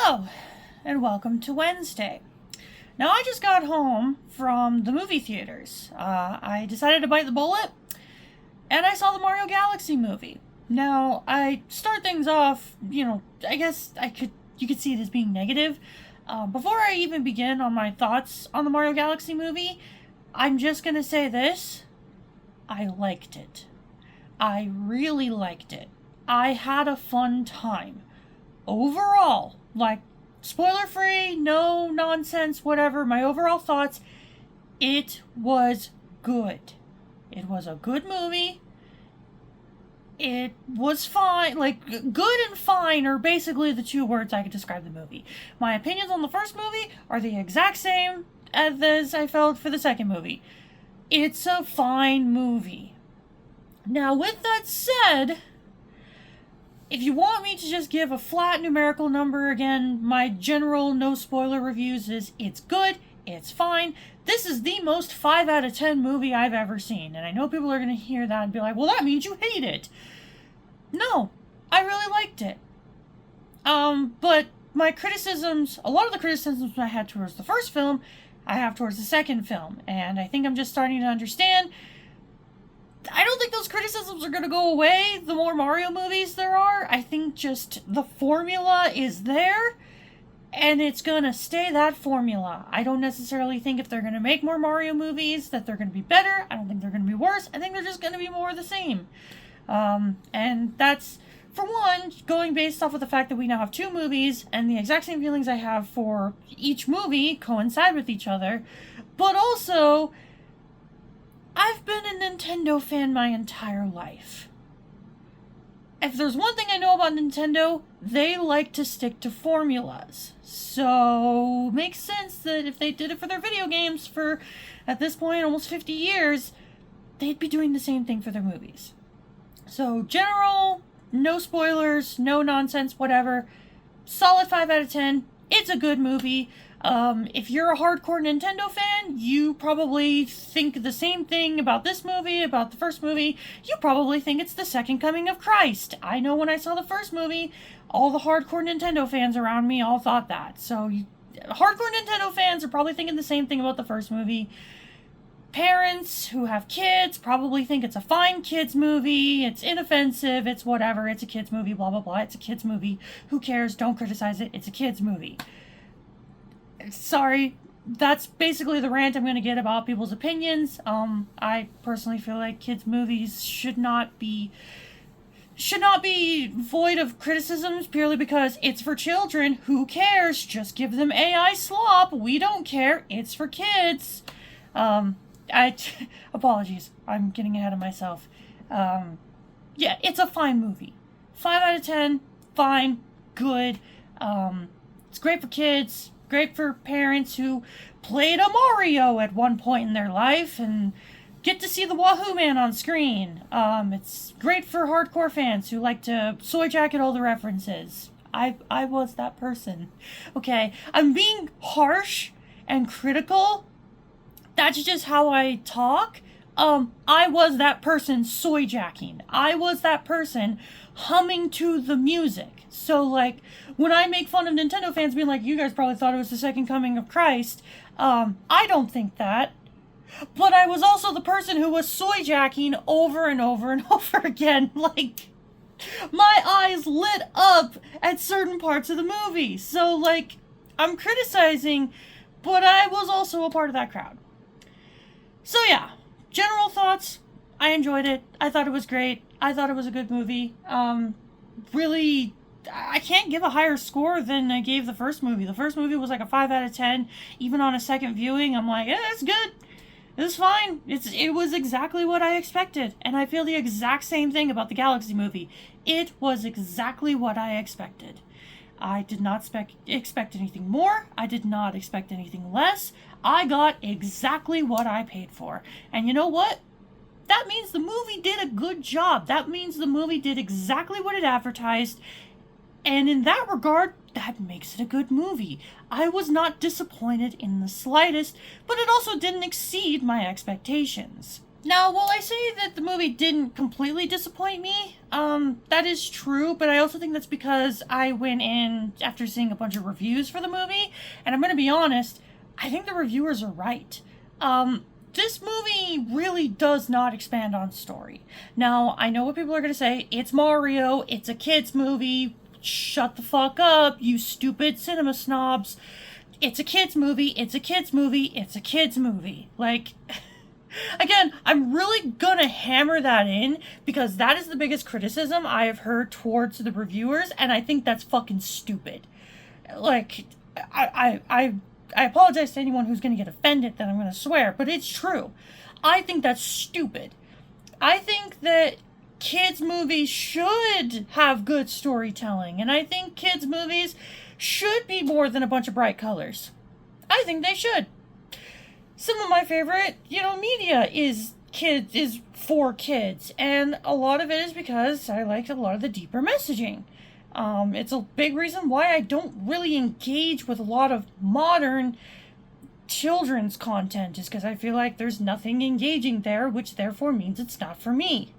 Hello, and welcome to Wednesday. Now, I just got home from the movie theaters. I decided to bite the bullet, and I saw the Mario Galaxy movie. Now, I start things off, I guess you could see it as being negative. Before I even begin on my thoughts on the Mario Galaxy movie, I'm just gonna say this. I liked it. I really liked it. I had a fun time. Overall, spoiler free, no nonsense, whatever, my overall thoughts, it was good. It was a good movie. It was fine. Good and fine are basically the two words I could describe the movie. My opinions on the first movie are the exact same as I felt for the second movie. It's a fine movie. Now, with that said, if you want me to just give a flat numerical number again, my general no spoiler reviews is it's good, it's fine. This is the most 5 out of 10 movie I've ever seen. And I know people are going to hear that and be like, well, that means you hate it. No, I really liked it. But my criticisms, a lot of the criticisms I had towards the first film, I have towards the second film. And I think I'm just starting to understand. I don't think those criticisms are going to go away the more Mario movies there are. I think just the formula is there, and it's going to stay that formula. I don't necessarily think if they're going to make more Mario movies that they're going to be better. I don't think they're going to be worse. I think they're just going to be more of the same. And that's, for one, going based off of the fact that we now have 2 movies, and the exact same feelings I have for each movie coincide with each other, but also, I've been a Nintendo fan my entire life. If there's one thing I know about Nintendo, they like to stick to formulas. So, makes sense that if they did it for their video games for, at this point, almost 50 years, they'd be doing the same thing for their movies. So, general, no spoilers, no nonsense, whatever. Solid 5 out of 10. It's a good movie. If you're a hardcore Nintendo fan, you probably think the same thing about this movie, about the first movie. You probably think it's the second coming of Christ. I know when I saw the first movie, all the hardcore Nintendo fans around me all thought that. So, hardcore Nintendo fans are probably thinking the same thing about the first movie. Parents who have kids probably think it's a fine kids movie, it's inoffensive, it's whatever, it's a kids movie, blah, blah, blah. It's a kids movie. Who cares? Don't criticize it. It's a kids movie. Sorry, that's basically the rant I'm going to get about people's opinions. I personally feel like kids' movies should not be void of criticisms purely because it's for children. Who cares? Just give them AI slop. We don't care. It's for kids. Apologies. I'm getting ahead of myself. Yeah, it's a fine movie. 5 out of 10. Fine. Good. It's great for kids. Great for parents who played a Mario at one point in their life and get to see the Wahoo Man on screen. It's great for hardcore fans who like to soy jacket all the references. I was that person. Okay, I'm being harsh and critical. That's just how I talk. I was that person soy jacking. I was that person humming to the music. So, when I make fun of Nintendo fans being like, you guys probably thought it was the second coming of Christ, I don't think that. But I was also the person who was soy jacking over and over and over again. My eyes lit up at certain parts of the movie. So, I'm criticizing, but I was also a part of that crowd. So, yeah. General thoughts, I enjoyed it. I thought it was great. I thought it was a good movie. Really, I can't give a higher score than I gave the first movie. The first movie was a 5 out of 10. Even on a second viewing, I'm like, yeah, it's good. It's fine. It was exactly what I expected. And I feel the exact same thing about the Galaxy movie. It was exactly what I expected. I did not expect anything more. I did not expect anything less. I got exactly what I paid for. And you know what? That means the movie did a good job. That means the movie did exactly what it advertised. And in that regard, that makes it a good movie. I was not disappointed in the slightest, but it also didn't exceed my expectations. Now, while I say that the movie didn't completely disappoint me, that is true, but I also think that's because I went in after seeing a bunch of reviews for the movie, and I'm going to be honest, I think the reviewers are right. This movie really does not expand on story. Now, I know what people are going to say. It's Mario. It's a kid's movie. Shut the fuck up, you stupid cinema snobs. It's a kid's movie. It's a kid's movie. It's a kid's movie. Like... Again, I'm really gonna hammer that in because that is the biggest criticism I have heard towards the reviewers, and I think that's fucking stupid. Like, I apologize to anyone who's gonna get offended that I'm gonna swear, but it's true. I think that's stupid. I think that kids' movies should have good storytelling, and I think kids' movies should be more than a bunch of bright colors. I think they should. Some of my favorite, media is for kids, and a lot of it is because I like a lot of the deeper messaging. It's a big reason why I don't really engage with a lot of modern children's content, is because I feel like there's nothing engaging there, which therefore means it's not for me.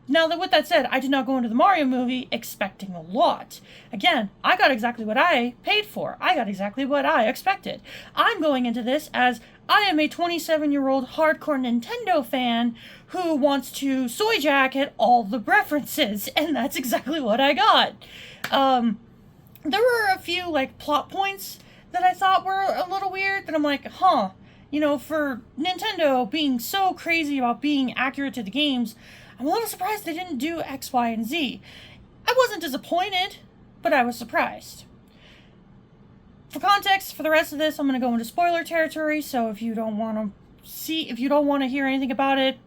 Now that with that said, I did not go into the Mario movie expecting a lot. Again, I got exactly what I paid for. I got exactly what I expected. I'm going into this as I am a 27-year-old hardcore Nintendo fan who wants to soy jacket all the references, and that's exactly what I got. There were a few, plot points that I thought were a little weird, that I'm like, for Nintendo being so crazy about being accurate to the games, I'm a little surprised they didn't do X, Y, and Z. I wasn't disappointed, but I was surprised. For context, for the rest of this, I'm going to go into spoiler territory, so if you don't want to hear anything about it,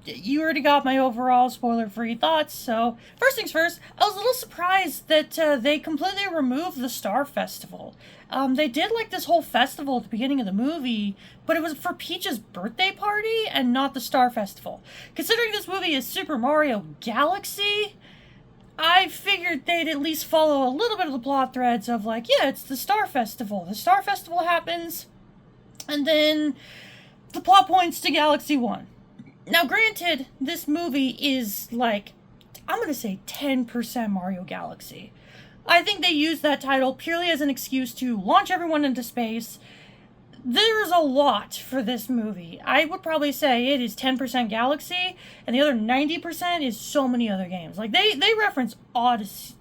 you already got my overall spoiler-free thoughts. So, first things first, I was a little surprised that they completely removed the Star Festival. They did this whole festival at the beginning of the movie, but it was for Peach's birthday party and not the Star Festival. Considering this movie is Super Mario Galaxy, I figured they'd at least follow a little bit of the plot threads of it's the Star Festival. The Star Festival happens, and then the plot points to Galaxy 1. Now, granted, this movie is I'm going to say 10% Mario Galaxy. I think they used that title purely as an excuse to launch everyone into space. There's a lot for this movie. I would probably say it is 10% Galaxy, and the other 90% is so many other games. They reference Odyssey.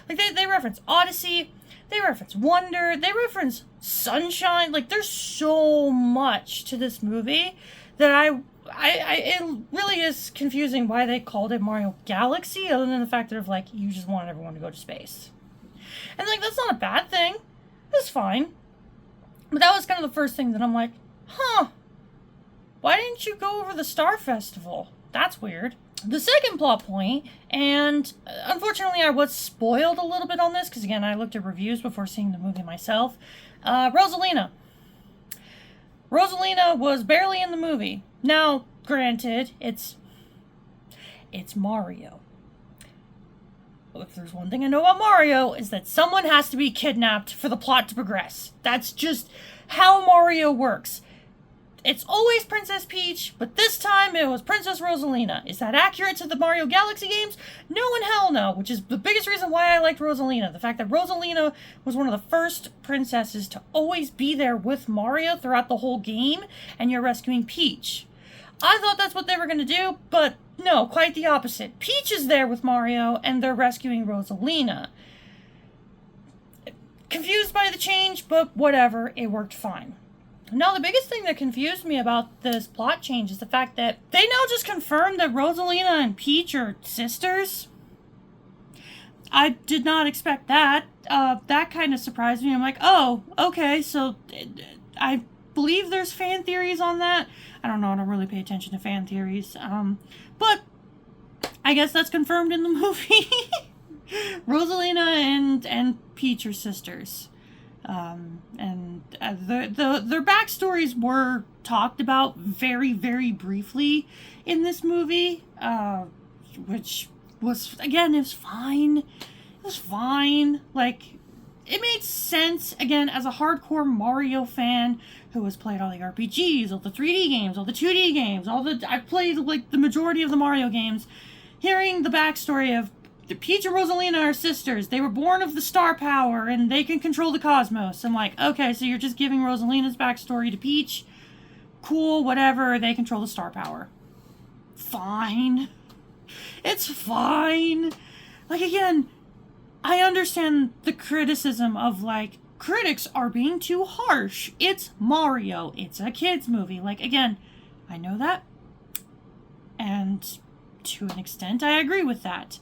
They reference Odyssey. They reference Wonder. They reference Sunshine. There's so much to this movie that it really is confusing why they called it Mario Galaxy, other than the fact that you just wanted everyone to go to space. And that's not a bad thing. It's fine. But that was kind of the first thing that I'm like, why didn't you go over the Star Festival? That's weird. The second plot point, and unfortunately I was spoiled a little bit on this, because again, I looked at reviews before seeing the movie myself. Rosalina. Rosalina was barely in the movie. Now, granted, it's Mario. If there's one thing I know about Mario, is that someone has to be kidnapped for the plot to progress. That's just how Mario works. It's always Princess Peach, but this time it was Princess Rosalina. Is that accurate to the Mario Galaxy games? No and hell no, which is the biggest reason why I liked Rosalina. The fact that Rosalina was one of the first princesses to always be there with Mario throughout the whole game, and you're rescuing Peach. I thought that's what they were going to do, but no, quite the opposite. Peach is there with Mario, and they're rescuing Rosalina. Confused by the change, but whatever, it worked fine. Now, the biggest thing that confused me about this plot change is the fact that they now just confirmed that Rosalina and Peach are sisters. I did not expect that. That kind of surprised me. I'm like, oh, okay, so I believe there's fan theories on that. I don't know, I don't really pay attention to fan theories. But I guess that's confirmed in the movie. Rosalina and Peach are sisters. Their backstories were talked about very, very briefly in this movie, which was, again, it was fine. It was fine. it made sense, again, as a hardcore Mario fan who has played all the RPGs, all the 3D games, all the 2D games, I've played, like, the majority of the Mario games, hearing the backstory of the Peach and Rosalina are sisters. They were born of the star power, and they can control the cosmos. I'm like, okay, so you're just giving Rosalina's backstory to Peach? Cool, whatever, they control the star power. Fine. It's fine. Like, again, I understand the criticism of, like, critics are being too harsh. It's Mario. It's a kid's movie. Like, again, I know that. And to an extent, I agree with that.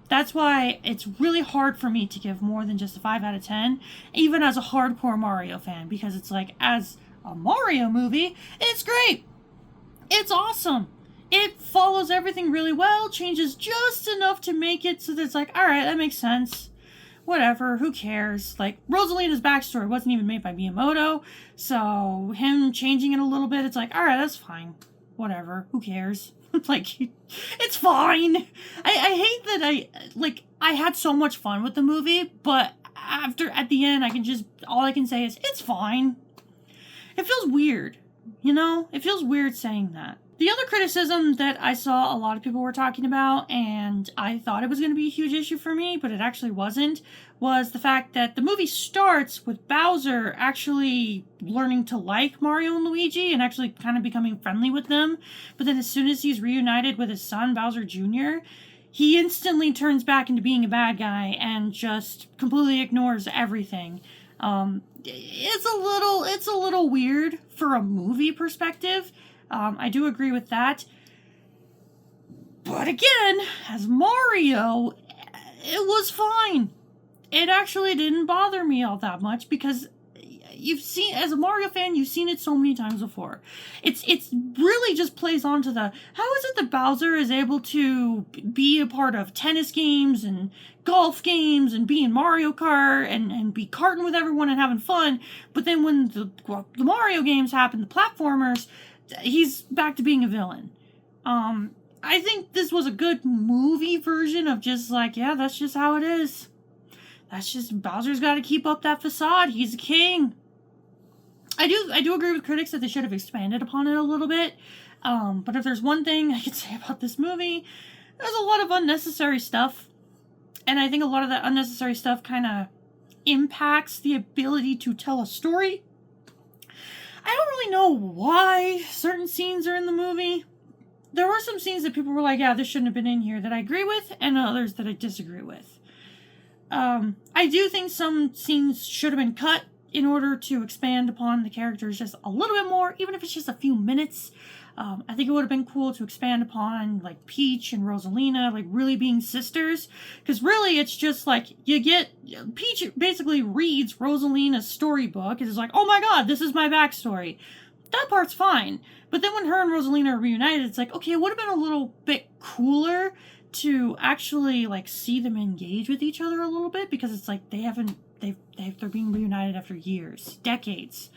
That's why it's really hard for me to give more than just a 5 out of 10, even as a hardcore Mario fan, because it's like, as a Mario movie, it's great. It's awesome. It follows everything really well, changes just enough to make it so that it's like, alright, that makes sense. Whatever, who cares? Like, Rosalina's backstory wasn't even made by Miyamoto, so him changing it a little bit, it's like, alright, that's fine. Whatever, who cares? Like, it's fine. I hate that I had so much fun with the movie, but at the end, all I can say is, it's fine. It feels weird, you know? It feels weird saying that. The other criticism that I saw a lot of people were talking about, and I thought it was going to be a huge issue for me, but it actually wasn't, was the fact that the movie starts with Bowser actually learning to like Mario and Luigi and actually kind of becoming friendly with them. But then as soon as he's reunited with his son, Bowser Jr., he instantly turns back into being a bad guy and just completely ignores everything. It's a little weird for a movie perspective. I do agree with that. But again, as Mario, it was fine. It actually didn't bother me all that much because as a Mario fan, you've seen it so many times before. It's really just plays on to how is it that Bowser is able to be a part of tennis games and golf games and be in Mario Kart and be karting with everyone and having fun, but then when the Mario games happen, the platformers, he's back to being a villain. I think this was a good movie version of just like, yeah, that's just how it is. That's just, Bowser's got to keep up that facade. He's a king. I do agree with critics that they should have expanded upon it a little bit. But if there's one thing I could say about this movie, there's a lot of unnecessary stuff. And I think a lot of that unnecessary stuff kind of impacts the ability to tell a story. I don't really know why certain scenes are in the movie. There were some scenes that people were like, yeah, this shouldn't have been in here, that I agree with, and others that I disagree with. I do think some scenes should have been cut in order to expand upon the characters just a little bit more, even if it's just a few minutes. I think it would have been cool to expand upon, like, Peach and Rosalina, like, really being sisters. Because really, it's just, like, Peach basically reads Rosalina's storybook and is like, oh my god, this is my backstory. That part's fine. But then when her and Rosalina are reunited, it's like, okay, it would have been a little bit cooler to actually, like, see them engage with each other a little bit, because it's like they're being reunited after years, decades.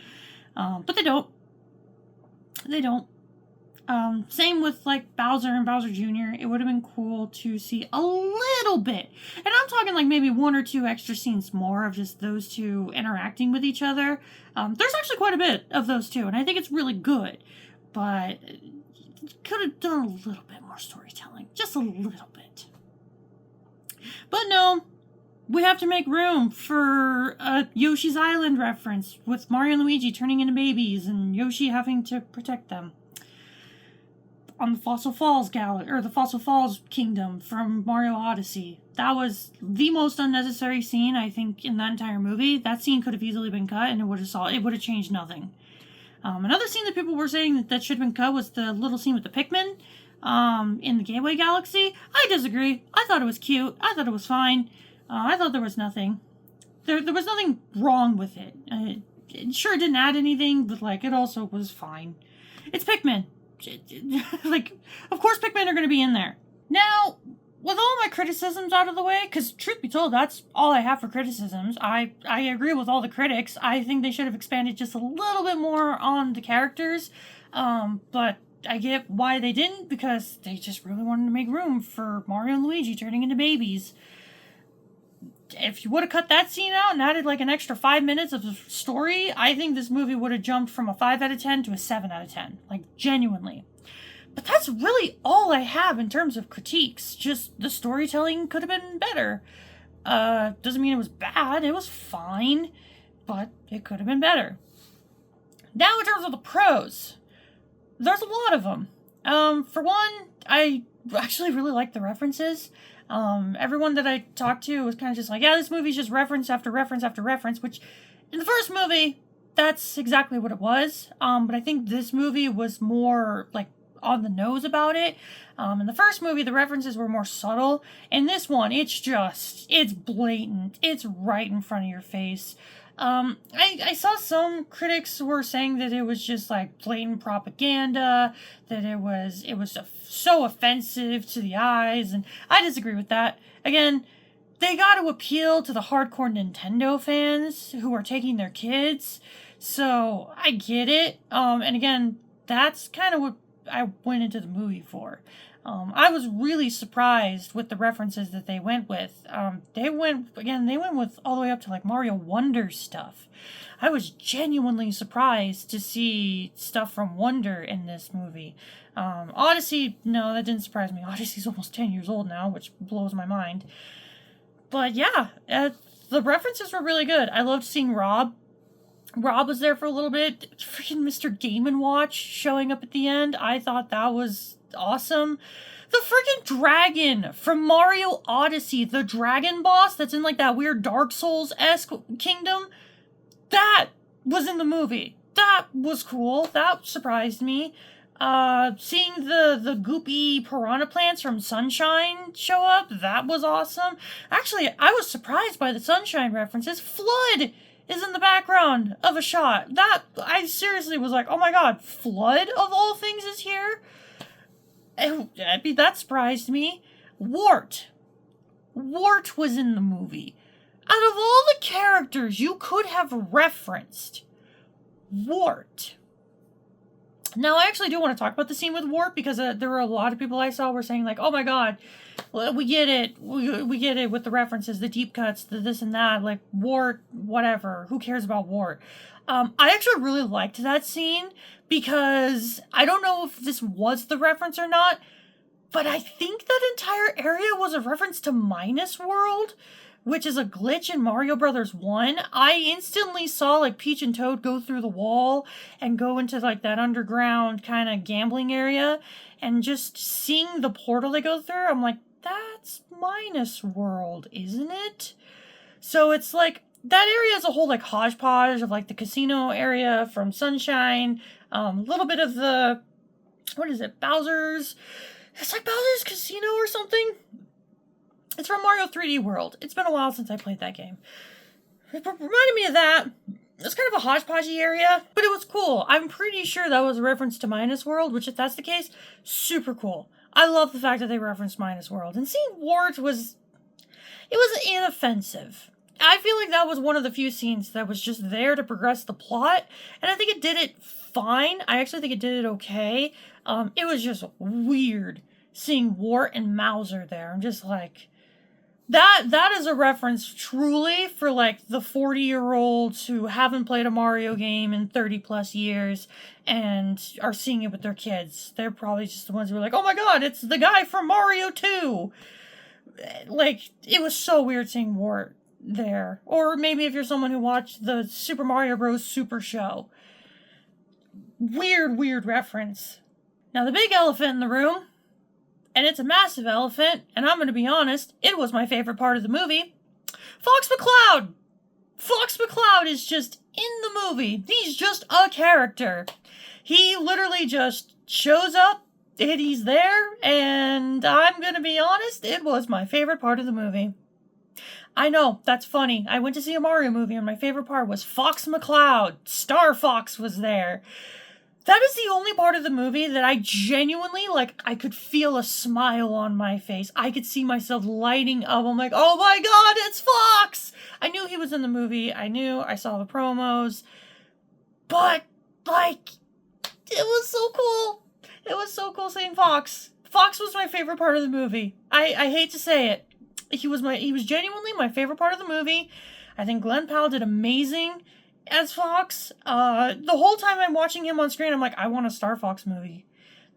But they don't. They don't. Same with, like, Bowser and Bowser Jr. It would have been cool to see a little bit. And I'm talking, like, maybe 1 or 2 extra scenes more of just those two interacting with each other. There's actually quite a bit of those two, and I think it's really good. But could have done a little bit more storytelling. Just a little bit. But no, we have to make room for a Yoshi's Island reference with Mario and Luigi turning into babies and Yoshi having to protect them. On the Fossil Falls the Fossil Falls Kingdom from Mario Odyssey. That was the most unnecessary scene, I think, in that entire movie. That scene could have easily been cut, and it would have changed nothing. Another scene that people were saying that should have been cut was the little scene with the Pikmin in the Gateway Galaxy. I disagree. I thought it was cute. I thought it was fine. I thought there was nothing. There was nothing wrong with it. It sure didn't add anything, but, like, it also was fine. It's Pikmin. Like, of course Pikmin are going to be in there. Now, with all my criticisms out of the way, because truth be told, that's all I have for criticisms. I agree with all the critics. I think they should have expanded just a little bit more on the characters. But I get why they didn't, because they just really wanted to make room for Mario and Luigi turning into babies. if you would have cut that scene out and added like an extra 5 minutes of story, I think this movie would have jumped from a 5 out of 10 to a 7 out of 10. Like, genuinely. But that's really all I have in terms of critiques. Just the storytelling could have been better. Doesn't mean it was bad. It was fine. But it could have been better. Now in terms of the pros. There's a lot of them. For one, I actually really like the references. Everyone that I talked to was kind of just like, yeah, this movie's just reference after reference after reference, which in the first movie, that's exactly what it was. But I think this movie was more like on the nose about it. In the first movie, the references were more subtle. In this one, it's blatant. It's right in front of your face. I saw some critics were saying that it was just like blatant propaganda, that it was so offensive to the eyes, and I disagree with that. Again, they got to appeal to the hardcore Nintendo fans who are taking their kids, so I get it. And again, that's kind of what I went into the movie for. I was really surprised with the references that they went with. They went with all the way up to like Mario Wonder stuff. I was genuinely surprised to see stuff from Wonder in this movie. Odyssey, no, that didn't surprise me. Odyssey's almost 10 years old now, which blows my mind. But yeah, the references were really good. I loved seeing Rob. Rob was there for a little bit. Freaking Mr. Game & Watch showing up at the end. I thought that was awesome. The freaking dragon from Mario Odyssey, the dragon boss that's in like that weird Dark Souls-esque kingdom, that was in the movie. That was cool. That surprised me. Seeing the goopy piranha plants from Sunshine show up, that was awesome. Actually, I was surprised by the Sunshine references. Flood is in the background of a shot. That, I seriously was like, oh my god, Flood of all things is here? That surprised me. Wart was in the movie. Out of all the characters you could have referenced, Wart. Now, I actually do want to talk about the scene with Wart, because there were a lot of people I saw were saying like, oh my god, we get it. We get it with the references, the deep cuts, the this and that, like Wart, whatever. Who cares about Wart? I actually really liked that scene, because I don't know if this was the reference or not, but I think that entire area was a reference to Minus World, which is a glitch in Mario Brothers 1. I instantly saw like Peach and Toad go through the wall and go into like that underground kind of gambling area, and just seeing the portal they go through, I'm like, that's Minus World, isn't it? So it's like, that area as a whole, like hodgepodge of like the casino area from Sunshine, a little bit of the, what is it, Bowser's, it's like Bowser's Casino or something. It's from Mario 3D World. It's been a while since I played that game. It reminded me of that. It's kind of a hodgepodgey area, but it was cool. I'm pretty sure that was a reference to Minus World, which if that's the case, super cool. I love the fact that they referenced Minus World. And seeing Wart was inoffensive. I feel like that was one of the few scenes that was just there to progress the plot, and I think it did it fine. I actually think it did it okay. It was just weird seeing Wart and Mauser there. I'm just like, that is a reference truly for like the 40-year-olds who haven't played a Mario game in 30 plus years and are seeing it with their kids. They're probably just the ones who are like, oh my god, it's the guy from Mario 2. Like, it was so weird seeing Wart there. Or maybe if you're someone who watched the Super Mario Bros. Super Show. Weird reference. Now, the big elephant in the room, and it's a massive elephant, and I'm going to be honest, it was my favorite part of the movie. Fox McCloud! Fox McCloud is just in the movie. He's just a character. He literally just shows up, and he's there, and I'm going to be honest, it was my favorite part of the movie. I know, that's funny. I went to see a Mario movie, and my favorite part was Fox McCloud. Star Fox was there. That is the only part of the movie that I genuinely, like, I could feel a smile on my face. I could see myself lighting up. I'm like, oh my god, it's Fox! I knew he was in the movie. I saw the promos. But, like, it was so cool. It was so cool seeing Fox. Fox was my favorite part of the movie. I hate to say it. He was genuinely my favorite part of the movie. I think Glenn Powell did amazing as Fox. The whole time I'm watching him on screen, I'm like, I want a Star Fox movie.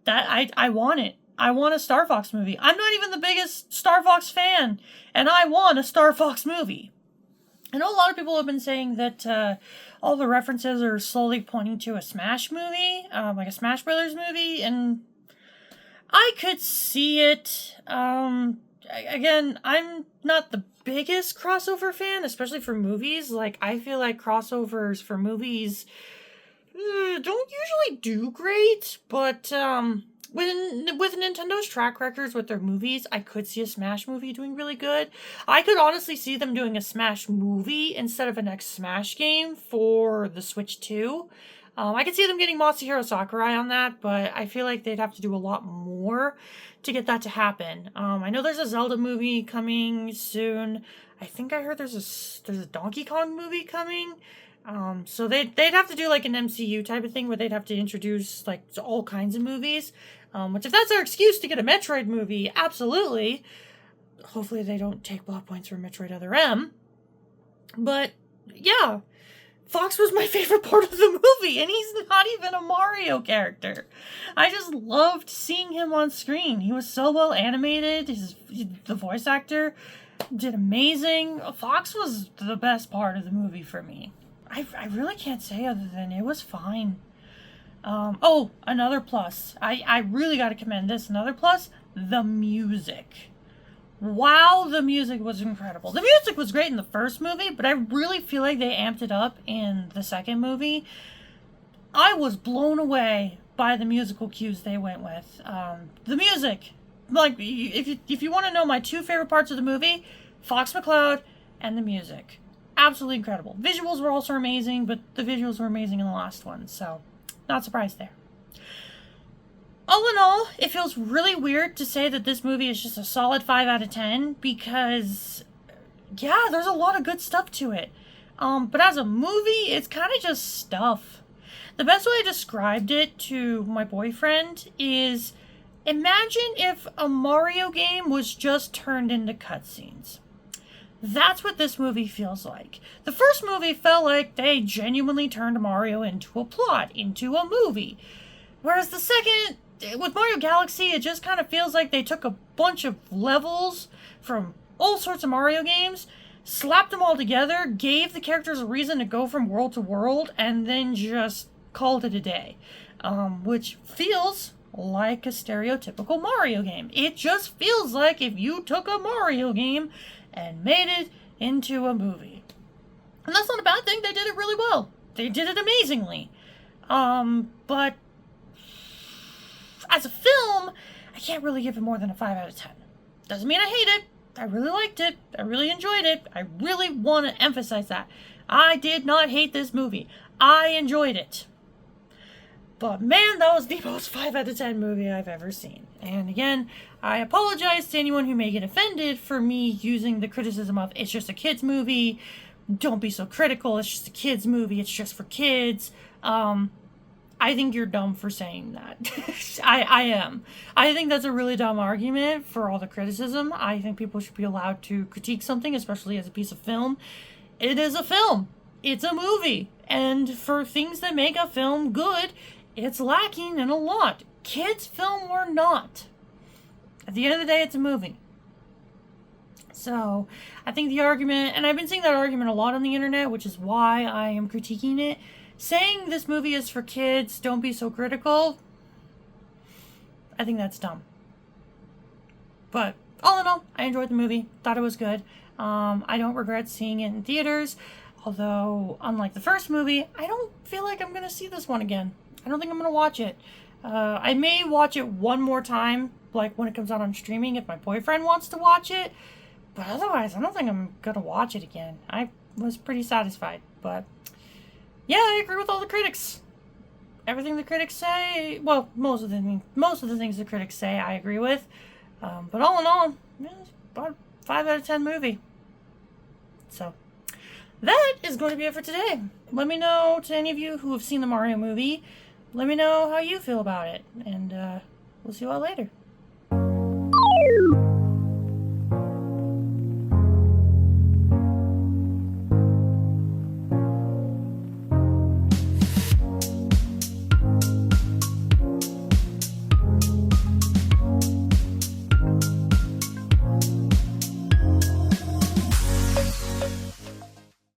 I want it. I want a Star Fox movie. I'm not even the biggest Star Fox fan, and I want a Star Fox movie. I know a lot of people have been saying that all the references are slowly pointing to a Smash movie, like a Smash Brothers movie, and I could see it. Again, I'm not the biggest crossover fan, especially for movies. Like, I feel like crossovers for movies don't usually do great, but with Nintendo's track records with their movies, I could see a Smash movie doing really good. I could honestly see them doing a Smash movie instead of a next Smash game for the Switch 2. I could see them getting Masahiro Sakurai on that, but I feel like they'd have to do a lot more to get that to happen. I know there's a Zelda movie coming soon. I think I heard there's a Donkey Kong movie coming. So they'd have to do like an MCU type of thing where they'd have to introduce like all kinds of movies. Which if that's our excuse to get a Metroid movie, absolutely. Hopefully they don't take block points for Metroid Other M. But yeah, Fox was my favorite part of the movie, and he's not even a Mario character. I just loved seeing him on screen. He was so well animated. The voice actor did amazing. Fox was the best part of the movie for me. I really can't say other than it was fine. Oh, another plus. I really got to commend this. Another plus, the music. Wow, the music was incredible. The music was great in the first movie, but I really feel like they amped it up in the second movie. I was blown away by the musical cues they went with. The music. Like, if you want to know my two favorite parts of the movie, Fox McCloud and the music. Absolutely incredible. Visuals were also amazing, but the visuals were amazing in the last one, so not surprised there. All in all, it feels really weird to say that this movie is just a solid 5 out of 10 because, yeah, there's a lot of good stuff to it. But as a movie, it's kind of just stuff. The best way I described it to my boyfriend is, imagine if a Mario game was just turned into cutscenes. That's what this movie feels like. The first movie felt like they genuinely turned Mario into a plot, into a movie. Whereas the second, with Mario Galaxy, it just kind of feels like they took a bunch of levels from all sorts of Mario games, slapped them all together, gave the characters a reason to go from world to world, and then just called it a day. Which feels like a stereotypical Mario game. It just feels like if you took a Mario game and made it into a movie. And that's not a bad thing. They did it really well. They did it amazingly. But as a film, I can't really give it more than a 5 out of 10. Doesn't mean I hate it. I really liked it. I really enjoyed it. I really want to emphasize that. I did not hate this movie. I enjoyed it. But man, that was the most 5 out of 10 movie I've ever seen. And again, I apologize to anyone who may get offended for me using the criticism of it's just a kid's movie. Don't be so critical. It's just a kid's movie. It's just for kids. I think you're dumb for saying that. I am. I think that's a really dumb argument for all the criticism. I think people should be allowed to critique something, especially as a piece of film. It is a film. It's a movie. And for things that make a film good, it's lacking in a lot. Kids' film or not. At the end of the day, it's a movie. So, I think the argument, and I've been seeing that argument a lot on the internet, which is why I am critiquing it. Saying this movie is for kids, don't be so critical, I think that's dumb. But, all in all, I enjoyed the movie. Thought it was good. I don't regret seeing it in theaters. Although, unlike the first movie, I don't feel like I'm going to see this one again. I don't think I'm going to watch it. I may watch it one more time, like when it comes out on streaming, if my boyfriend wants to watch it. But otherwise, I don't think I'm going to watch it again. I was pretty satisfied. But, yeah, I agree with all the critics. Everything the critics say, well, most of the things the critics say I agree with. But all in all, it's about a 5 out of 10 movie. So, that is going to be it for today. Let me know, to any of you who have seen the Mario movie, let me know how you feel about it. And we'll see you all later.